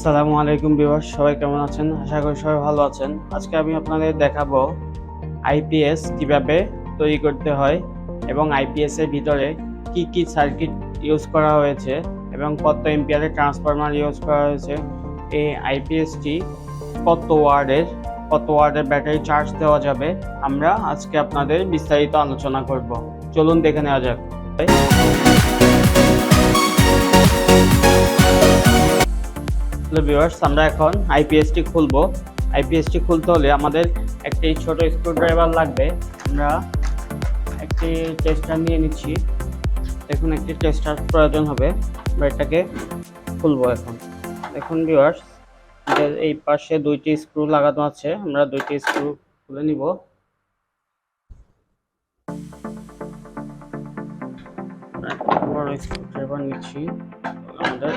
আসসালামু আলাইকুম ভিউয়ার্স, সবাই কেমন আছেন? আশা করি সবাই ভালো আছেন। আজকে আমি আপনাদের দেখাবো আইপিএস কিভাবে তৈরি করতে হয় এবং আইপিএস এর ভিতরে কি কি সার্কিট ইউজ করা হয়েছে এবং কত এম্পিয়ারের ট্রান্সফরমার ইউজ করা হয়েছে। এই আইপিএসটি কত ওয়ার্ডের ব্যাটারি চার্জ দেওয়া যাবে, আমরা আজকে আপনাদের বিস্তারিত আলোচনা করব। চলুন দেখে নেওয়া যাক। ভিউয়ার্স, আমরা এখন আইপিএসটি খুলবো। আইপিএসটি খুলতে হলে আমাদের একটি ছোট স্ক্রুড্রাইভার লাগবে। আমরা একটি টেস্টার নিয়ে নিচ্ছি। দেখুন, একটি টেস্টার প্রয়োজন হবে। আমরা এটাকে খুলবো এখন। দেখুন ভিউয়ার্স, এই পাশে দুইটি স্ক্রু লাগানো আছে। আমরা দুইটি স্ক্রু খুলে নিব। বড় স্ক্রুড্রাইভার নিচ্ছি। আমাদের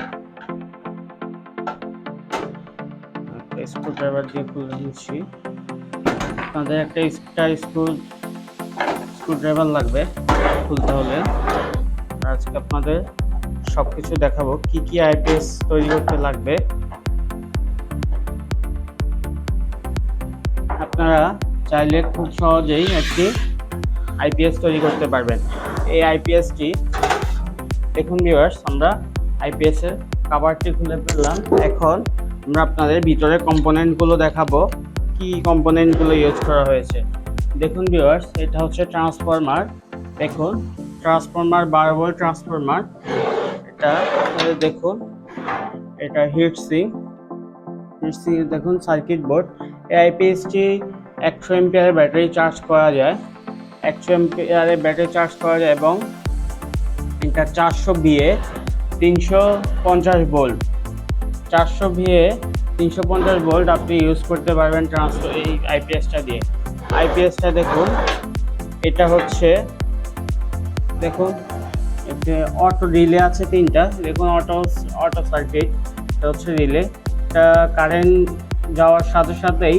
স্ক্রুড্রাইভার দিয়ে খুলে নিচ্ছি। আপনাদের একটা স্ক্রুড্রাইভার লাগবে খুলতে হলে। আজকে আপনাদের সবকিছু দেখাবো কি কি আইপিএস তৈরি করতে লাগবে। আপনারা চাইলে খুব সহজেই একটি আইপিএস তৈরি করতে পারবেন। এই আইপিএসটি দেখুন ভিউয়ার্স, আমরা আইপিএস এর কভারটি খুলে ফেললাম। এখন আমরা আপনাদের ভিতরে কম্পোনেন্টগুলো দেখাবো, কি কম্পোনেন্টগুলো ইউজ করা হয়েছে। দেখুন ভিউয়ার্স, এটা হচ্ছে ট্রান্সফরমার। দেখুন, ট্রান্সফরমার 12 ভোল্ট ট্রান্সফরমার। এটা দেখুন, এটা হিটসিং দেখুন, সার্কিট বোর্ড। এই আইপিএসটি 100 এম্পিয়ারের ব্যাটারি চার্জ করা যায়। 100 এম্পিয়ারের ব্যাটারি চার্জ করা যায় এবং এটা 400 ভিএ 350 ভোল্ট। 400 ভিএ 350 ভোল্ট আপনি ইউজ করতে পারবেন এই আইপিএসটা দিয়ে। আইপিএসটা দেখুন, এটা হচ্ছে দেখুন, অটো রিলে আছে তিনটা। দেখুন, অটো সার্কিট। এটা হচ্ছে রিলে। এটা কারেন্ট যাওয়ার সাথে সাথেই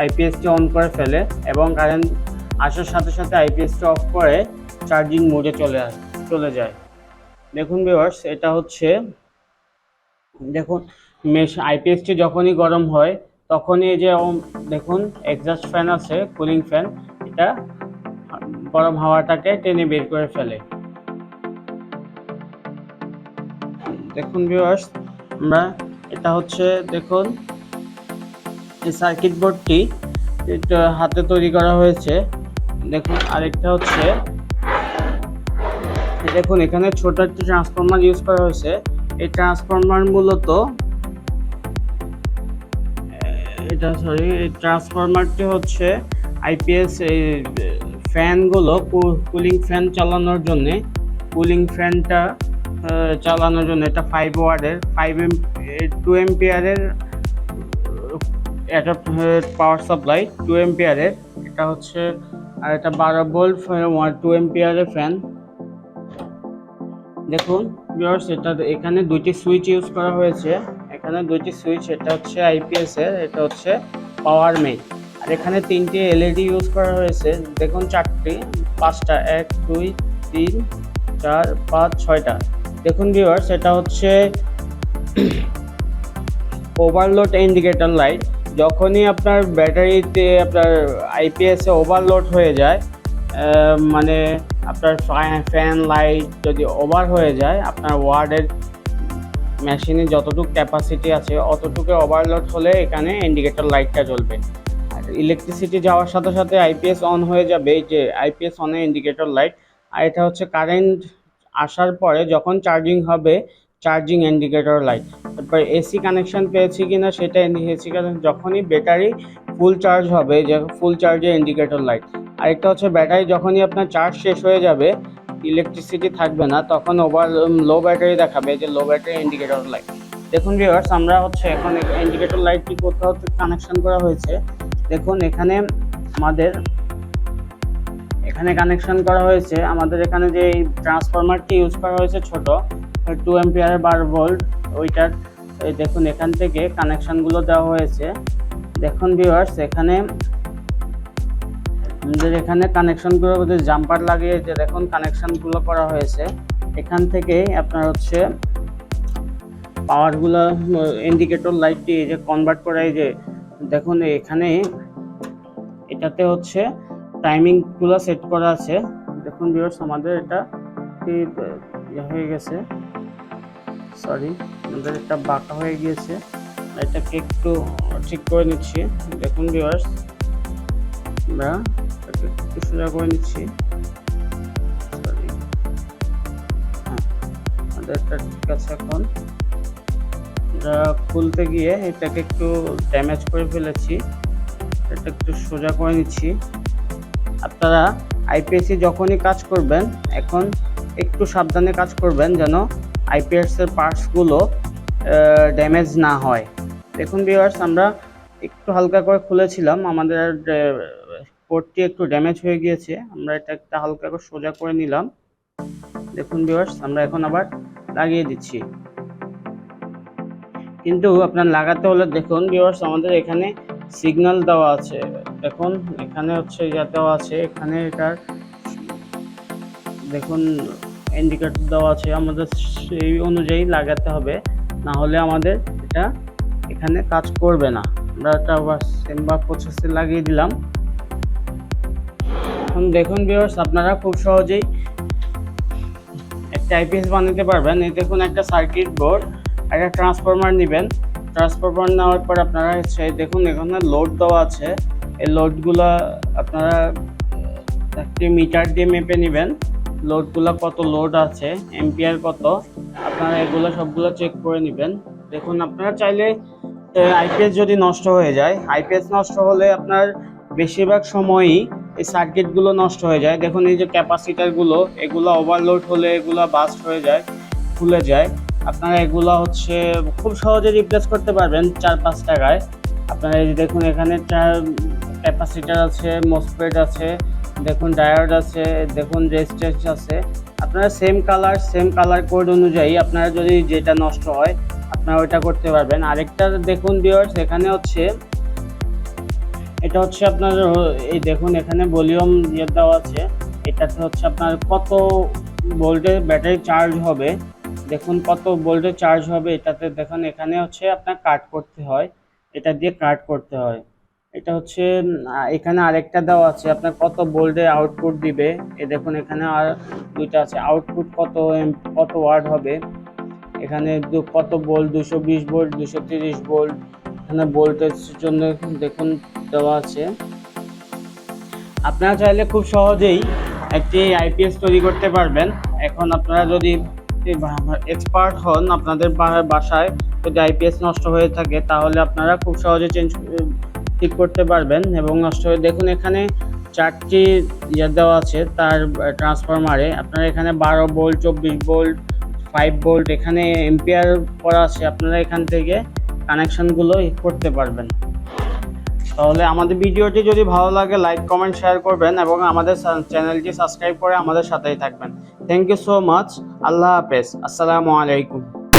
আইপিএসটি অন করে ফেলে এবং কারেন্ট আসার সাথে সাথে আইপিএসটি অফ করে চার্জিং মোডে চলে যায়। দেখুন ভিউয়ার্স, এটা হচ্ছে দেখুন আইপিএসটি যখনই গরম হয় তখনই এই যে দেখুন এক্সস্ট ফ্যান আছে, কুলিং ফ্যান, এটা গরম হাওয়াটাকে টেনে বের করে ফেলে। দেখুন ভিউয়ার্স, আমরা এটা হচ্ছে দেখুন এই সার্কিট বোর্ডটি এটা হাতে তৈরি করা হয়েছে। দেখুন, আরেকটা হচ্ছে দেখুন, এখানে ছোট একটি ট্রান্সফরমার ইউজ করা হয়েছে। এই ট্রান্সফরমার মূলত এই ট্রান্সফরমারটি হচ্ছে আইপিএস এই ফ্যানগুলো কুলিং ফ্যান চালানোর জন্য। কুলিং ফ্যানটা চালানোর জন্য এটা 5 ওয়াটের 2 এম্পিয়ারের এটা পাওয়ার সাপ্লাই 2 এম্পিয়ারের। এটা হচ্ছে আর এটা 12 ভোল্ট 2 এম্পিয়ারের ফ্যান। দেখুন ভিউয়ার্স, এখানে দুইটি সুইচ ইউজ করা হয়েছে। এখানে দুইটি সুইচ, এটা হচ্ছে আইপিএস এর, এটা হচ্ছে পাওয়ার মেইন। আর এখানে তিনটি এলইডি ইউজ করা হয়েছে। দেখুন, পাঁচটা 1 2 3 4 5 6টা। দেখুন ভিউয়ার্স, এটা হচ্ছে ওভারলোড ইন্ডিকেটর লাইট। যখনই আপনার ব্যাটারিতে আপনার আইপিএস এ ওভারলোড হয়ে যায়, মানে আপনার ফ্যান লাইট যদি ওভার হয়ে যায়, আপনার ওয়ার্ডের মেশিনে যতটুকু ক্যাপাসিটি আছে অতটুকু ওভারলোড হলে এখানে ইন্ডিকেটর লাইটটা জ্বলবে। আর ইলেকট্রিসিটি যাওয়ার সাথে সাথে আইপিএস অন হয়ে যাবে, এই যে আইপিএস অনে ইন্ডিকেটর লাইট। আর এটা হচ্ছে কারেন্ট আসার পরে যখন চার্জিং হবে, চার্জিং ইন্ডিকেটর লাইট। তারপরে এসি কানেকশন পেয়েছি কিনা সেটা এসি কানেকশন, যখনই ব্যাটারি ফুল চার্জ হবে, যে ফুল চার্জে ইন্ডিকেটর লাইট। আরেকটা হচ্ছে ব্যাটারি যখনই আপনার চার্জ শেষ হয়ে যাবে, ইলেকট্রিসিটি থাকবে না, তখন লো ব্যাটারি দেখাবে, যে লো ব্যাটারি ইন্ডিকেটর লাইট। দেখুন ভিউয়ার্স, আমরা হচ্ছে এখন ইন্ডিকেটর লাইটটি কোথাও কানেকশন করা হয়েছে। দেখুন, আমাদের এখানে কানেকশন করা হয়েছে। আমাদের এখানে যে ট্রান্সফরমারটি ইউজ করা হয়েছে ছোট 2 এম্পিয়ারের 12 ভোল্ট, ওইটার দেখুন এখান থেকে কানেকশনগুলো দেওয়া হয়েছে। দেখুন ভিউয়ার্স, আমাদের এখানে কানেকশনগুলো জাম্পার লাগিয়ে যে দেখুন কানেকশনগুলো করা হয়েছে। এখান থেকে আপনার হচ্ছে পাওয়ারগুলো ইন্ডিকেটর লাইটটি এই যে কনভার্ট করা, এই যে দেখুন এখানে এটাতে হচ্ছে টাইমিংগুলো সেট করা আছে। দেখুন ভিউয়ার্স আমাদের এটা হয়ে গেছে, সরি আমাদের এটা বাঁকা হয়ে গিয়েছে, এটাকে একটু ঠিক করে নিচ্ছি। দেখুন ভিউয়ার্স আমরা এটাকে একটু সোজা করে নিচ্ছি, সরি হ্যাঁ আমাদের এটা ঠিক আছে। এখন খুলতে গিয়ে এটাকে একটু ড্যামেজ করে ফেলেছি, এটা একটু সোজা করে নিচ্ছি। আপনারা আইপিএসে যখনই কাজ করবেন এখন একটু সাবধানে কাজ করবেন যেন আইপিএসের পার্টসগুলো ড্যামেজ না হয়। দেখুন ভিউয়ার্স আমরা একটু হালকা করে খুলেছিলাম, আমাদের পোর্টটি একটু ড্যামেজ হয়ে গিয়েছে, আমরা এটা একটা হালকা করে সোজা করে নিলাম। দেখুন ভিউয়ার্স আমরা এখন আবার লাগিয়ে দিচ্ছি, কিন্তু আপনার লাগাতে হলে দেখুন ভিউয়ার্স আমাদের এখানে সিগন্যাল দেওয়া আছে, দেখুন এখানে হচ্ছে ইয়া দেওয়া আছে, এখানে এটার দেখুন ইন্ডিকেটর দেওয়া আছে, আমাদের সেই অনুযায়ী লাগাতে হবে, না হলে আমাদের এটা এখানে কাজ করবে না। আমরা এটা আবার সেম প্রসেসে লাগিয়ে দিলাম। এখন দেখুন ভিউয়ার্স আপনারা খুব সহজেই একটা আইপিএস বানাতে পারবেন। এই দেখুন একটা সার্কিট বোর্ড, একটা ট্রান্সফরমার নেবেন, ট্রান্সফরমার নেওয়ার পর আপনারা হচ্ছে দেখুন এখানে লোড দেওয়া আছে, এই লোডগুলো আপনারা একটি মিটার দিয়ে মেপে নেবেন, লোডগুলো কত লোড আছে, এম্পিয়ার কত, আপনারা এগুলো সবগুলো চেক করে নেবেন। দেখুন আপনারা চাইলে আইপিএস যদি নষ্ট হয়ে যায়, আইপিএস নষ্ট হলে আপনার বেশিরভাগ সময়ই এই সার্কিটগুলো নষ্ট হয়ে যায়। দেখুন এই যে ক্যাপাসিটারগুলো, এগুলো ওভারলোড হলে এগুলো বাস্ট হয়ে যায়, খুলে যায়, আপনারা এগুলো হচ্ছে খুব সহজে রিপ্লেস করতে পারবেন 4-5 টাকায়। আপনারা এই যে দেখুন এখানে 4 ক্যাপাসিটার আছে, মসফেট আছে, দেখুন ডায়োড আছে, দেখুন রেজিস্ট্যান্স আছে, আপনারা সেম কালার কোড অনুযায়ী আপনারা যদি যেটা নষ্ট হয় আপনারা ওইটা করতে পারবেন। আরেকটা দেখুন ভিউয়ার্স এখানে হচ্ছে এটা হচ্ছে আপনার এই দেখুন এখানে ভলিউম দিয়ে দেওয়া আছে, এটাতে হচ্ছে আপনার কত ভোল্টের ব্যাটারি চার্জ হবে, দেখুন কত ভোল্টের চার্জ হবে এটাতে দেখুন এখানে হচ্ছে আপনার কাট করতে হয়, এটা দিয়ে কাট করতে হয়। এটা হচ্ছে এখানে আরেকটা দেওয়া আছে আপনার কত ভোল্টের আউটপুট দিবে, এই দেখুন এখানে আর দুইটা আছে, আউটপুট কত ওয়াট হবে, এখানে কত ভোল্ট, 220 ভোল্ট, 230 ভোল্ট, এখানে ভোল্টেজ জন্য দেখুন দেওয়া আছে। আপনারা চাইলে খুব সহজেই একটি আইপিএস তৈরি করতে পারবেন। এখন আপনারা যদি এক্সপার্ট হন, আপনাদের বাসায় যদি আইপিএস নষ্ট হয়ে থাকে তাহলে আপনারা খুব সহজে ঠিক করতে পারবেন এবং নষ্ট হয়ে দেখুন এখানে 4টি ইয়ে দেওয়া আছে তার ট্রান্সফরমারে, আপনারা এখানে 12 ভোল্ট, 24 ভোল্ট, 5 ভোল্ট, এখানে এম্পিয়ার করা আছে, আপনারা এখান থেকে কানেকশনগুলো করতে পারবেন। তাহলে আমাদের ভিডিওটি যদি ভালো লাগে লাইক কমেন্ট শেয়ার করবেন এবং আমাদের চ্যানেলটি সাবস্ক্রাইব করে আমাদের সাথেই থাকবেন। থ্যাংক ইউ সো মাচ, আল্লাহ হাফেজ, আসসালামু আলাইকুম।